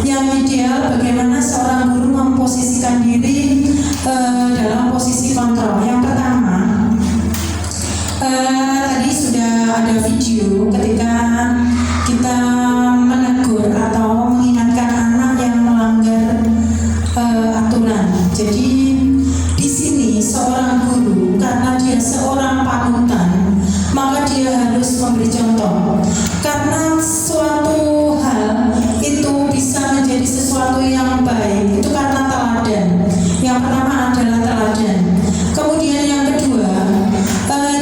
S2: Yang ideal bagaimana seorang guru memposisikan diri dalam posisi kontrol. Yang pertama, tadi sudah ada video ketika kita menegur atau mengingatkan anak yang melanggar aturan. Jadi di sini seorang guru karena dia seorang panutan, maka dia harus memberi contoh. Karena suatu hal itu bisa menjadi sesuatu yang baik itu karena teladan. Yang pertama adalah teladan. Kemudian yang kedua,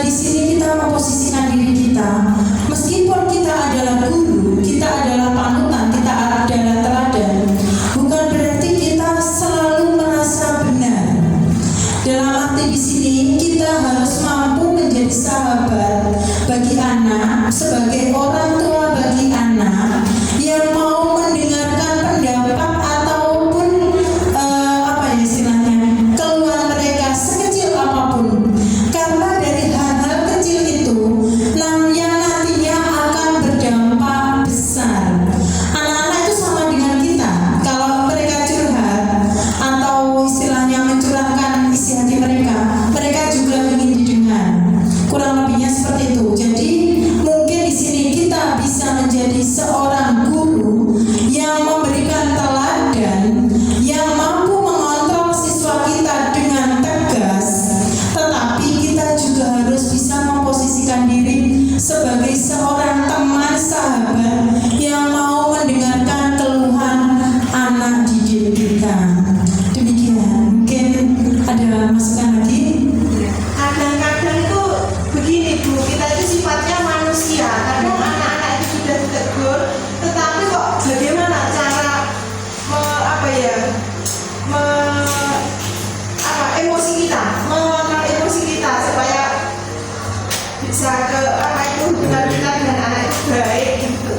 S2: di sini kita memposisikan diri kita. Meskipun kita adalah guru, kita adalah panutan, kita adalah teladan, bukan berarti kita selalu merasa benar. Dalam arti di sini kita harus mampu menjadi sahabat bagi anak, sebagai orang tua bagi anak yang mau mendengarkan pendapat ataupun keluhan mereka sekecil apapun. Karena dari hal-hal kecil itu yang nantinya akan berdampak besar. Anak-anak itu sama dengan kita. Kalau mereka curhat atau istilahnya mencurahkan isi hati mereka, mereka juga ingin didengar. Kurang lebihnya seperti itu. Jadi mungkin di sini kita bisa menjadi seorang guru yang memberikan teladan, yang mampu mengontrol siswa kita dengan tegas, tetapi kita juga harus bisa memposisikan diri sebagai seorang teman sahabat yang mau mendengarkan keluhan anak didik kita. Demikian, mungkin ada masukan lagi?
S6: Kadang-kadang itu begini Bu, kita itu sifatnya manusia. Kadang anak-anak itu sudah ditegur, tetapi kok bagaimana cara emosi kita, mengontrol emosi kita supaya bisa hubungan kita dengan anak itu baik gitu.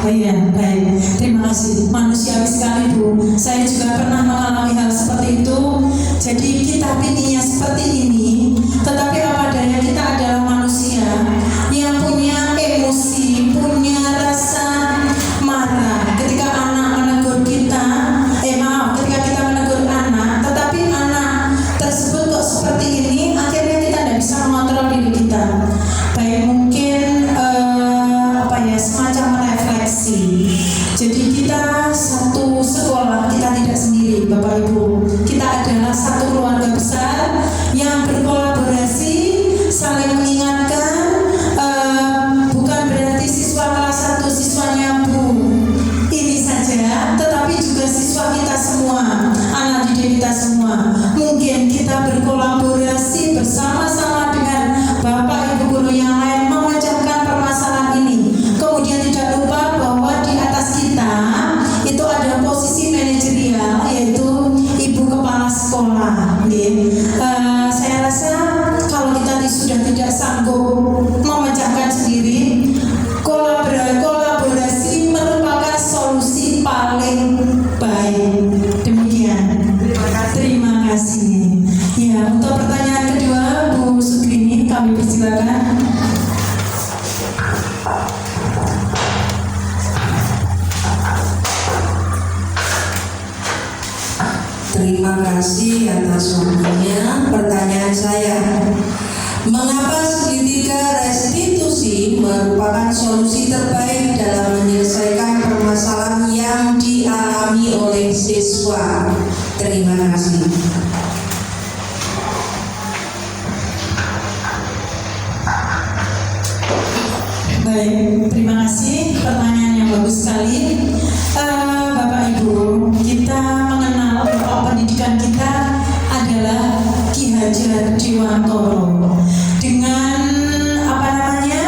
S2: Oh iya, baik. Terima kasih. Manusiawi sekali Bu. Saya juga pernah mengalami hal seperti itu. Jadi kita pinginnya seperti ini, tetapi apa daya kita adalah manusia yang punya emosi, punya rasa marah. Ketika anak menegur kita, ketika kita menegur anak, tetapi anak tersebut kok seperti ini, akhirnya kita tidak bisa mengontrol diri kita. Baik, mungkin semacam refleksi. Jadi kita satu sekolah, kita tidak sendiri Bapak Ibu. Kita adalah satu keluarga besar yang berkolaborasi, saling mengingatkan. Bukan berarti siswa kelas 1 siswanya Bu ini saja, tetapi juga siswa kita semua, anak didik kita semua. Mungkin kita berkolaborasi bersama-sama dengan Bapak Ibu guru yang lain memecahkan permasalahan ini. Kemudian tidak lupa bahwa di atas kita itu ada posisi manajerial, yaitu Ibu Kepala Sekolah. Saya rasa kalau kita sudah tidak sanggup memecahkan sendiri, kolaborasi merupakan solusi paling baik. Demikian. Terima kasih. Ya, untuk pertanyaan kedua Bu Sugrini kami persilakan.
S7: Terima kasih atas waktunya. Pertanyaan saya, mengapa segitiga restitusi merupakan solusi terbaik dalam menyelesaikan permasalahan yang dialami oleh siswa? Terima kasih.
S2: Baik, terima kasih. Pertanyaan yang bagus sekali. Bapak Ibu, kita mengenal bahwa pendidikan kita adalah Ki Hajar Dewantara dengan apa namanya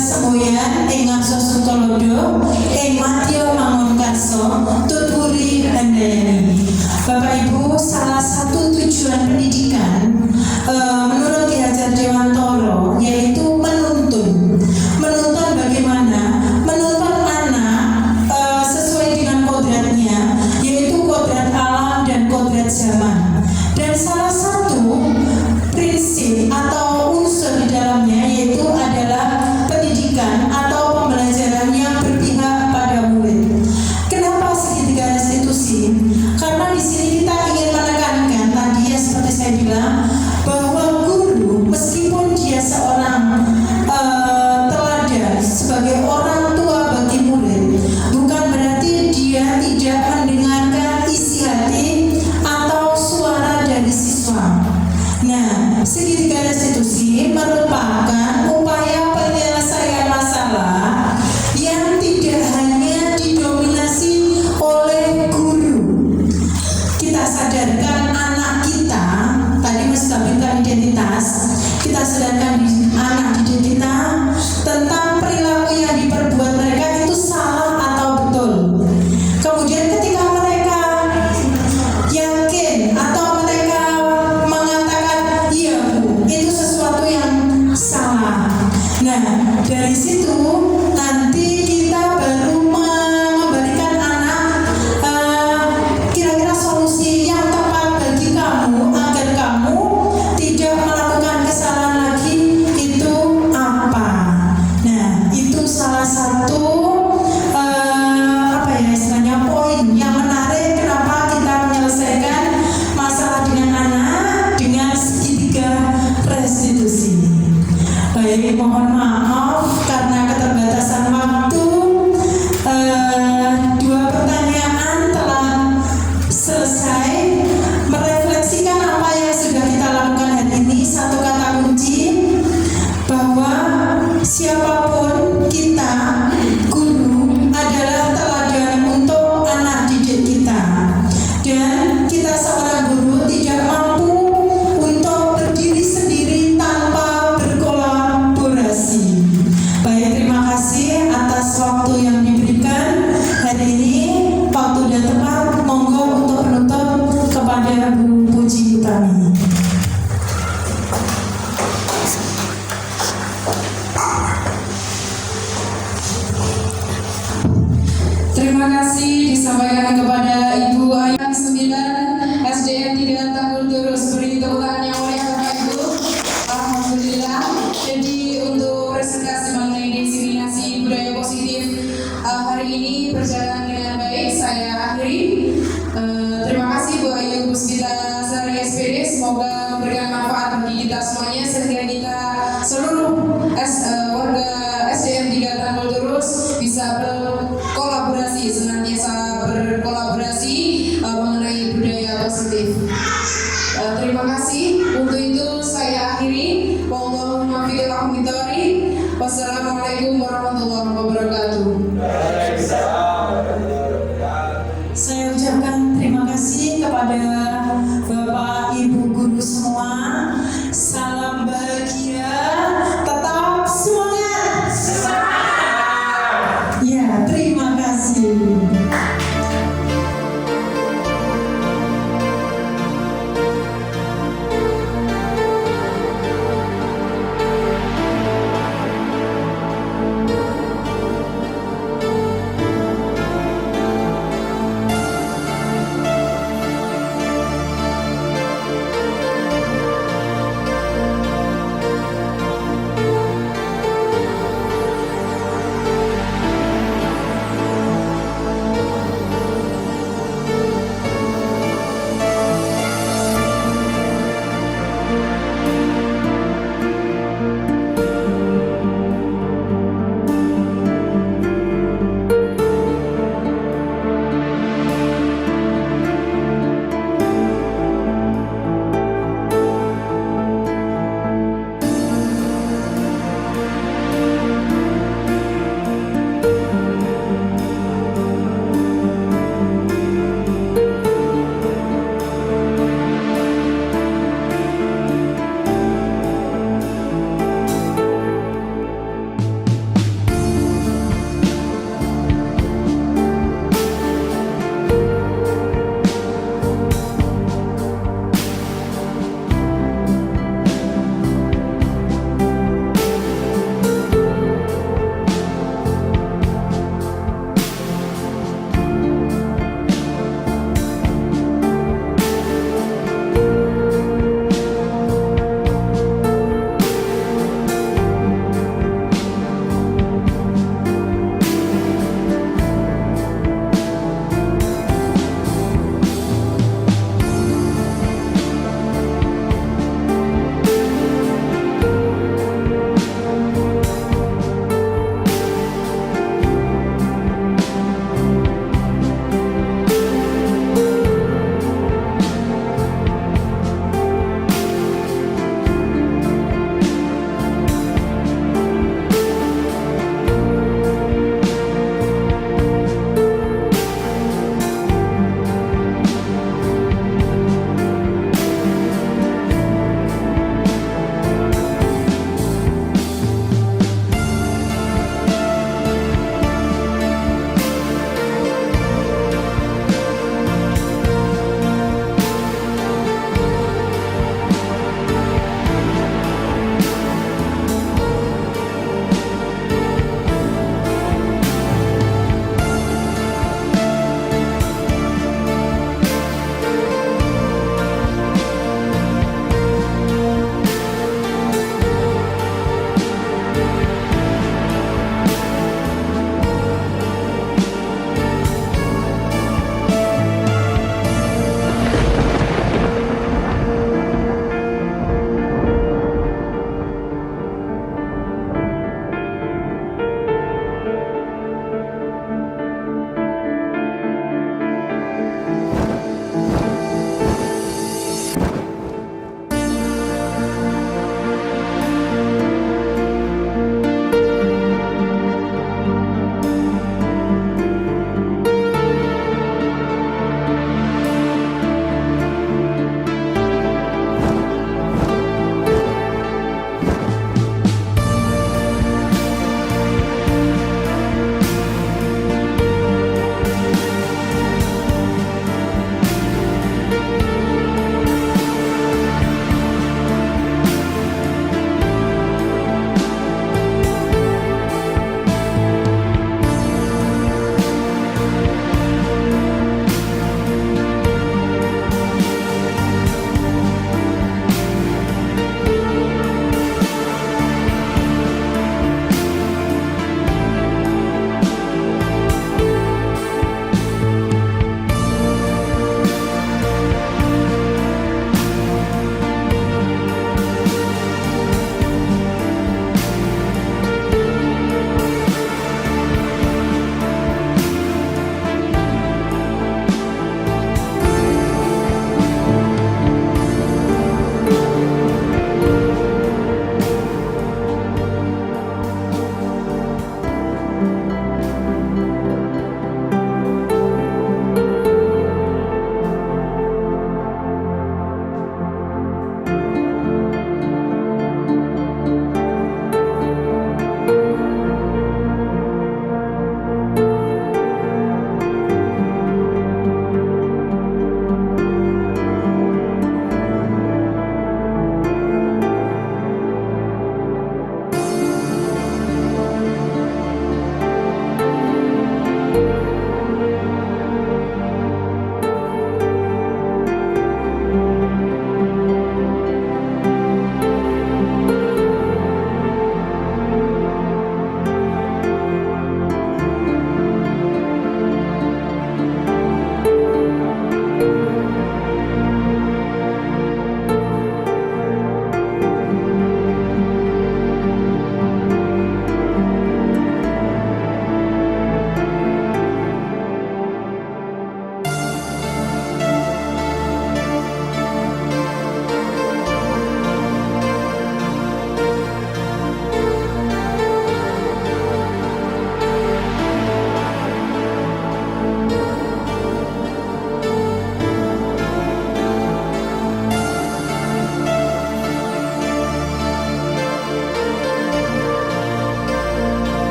S2: semboyan ing Ngarsa Suntolodo ing Madya Mangunkarsa tuturi handayani. Bapak Ibu, salah satu tujuan pendidikan menurut Ki Hajar Dewantara yaitu menuntun bagaimana menuntun anak sesuai dengan kodratnya, yaitu kodrat alam dan kodrat zaman. Dan salah satu prinsip atau unsur di dalamnya yaitu adalah pendidikan atau pembelajaran yang berpihak pada murid. Kenapa segitiga restitusi? Karena di sini kita ingin menekankan tadi ya seperti saya bilang bahwa guru meskipun dia seorang teladan sebagai orang tua bagi murid, bukan berarti dia tidak mendengarkan isi hati atau suara dari siswa. Nah, segitiga restitusi merupakan upaya penyelesaian masalah yang tidak hanya didominasi oleh guru. Kita sadarkan anak kita, tadi Mas tampilkan identitas, kita sadarkan anak didik kita tentang perilaku yang diperbuat mereka itu salah atau betul. Kemudian ketika mereka yakin atau mereka mengatakan iya Bu, itu sesuatu yang salah. Nah, dari situ nanti kita baru memberikan anak kira-kira solusi yang tepat bagi kamu agar kamu tidak melakukan kesalahan lagi itu apa. Nah, itu salah satu apa ya istilahnya poin yang menarik kenapa kita menyelesaikan masalah dengan anak dengan segitiga restitusi. Baik, mohon maaf karena keterbatasan waktu. Dua pertanyaan telah selesai merefleksikan apa yang sudah kita lakukan hari ini. Satu kata kunci bahwa siapapun kita, guru adalah teladan untuk anak didik kita, dan kita seorang guru tidak mampu untuk berdiri sendiri tanpa berkolaborasi. Baik, terima kasih atas waktu yang diberikan hari ini. Waktu dan tepat, monggo untuk penutup kepada Bu Puji Utami.
S1: Terima kasih disampaikan kepada Ibu Ayang 9 SDN 3 Tanggul Turus. Beri tepuk tangan yang mulia Bapak Ibu. Alhamdulillah. Jadi untuk presentasi mengenai diseminasi budaya positif hari ini berjalan dengan baik. Saya akhiri. Terima kasih Bu Ayu Puspita Sari SPD. Semoga memberikan manfaat bagi kita semuanya. Sekiranya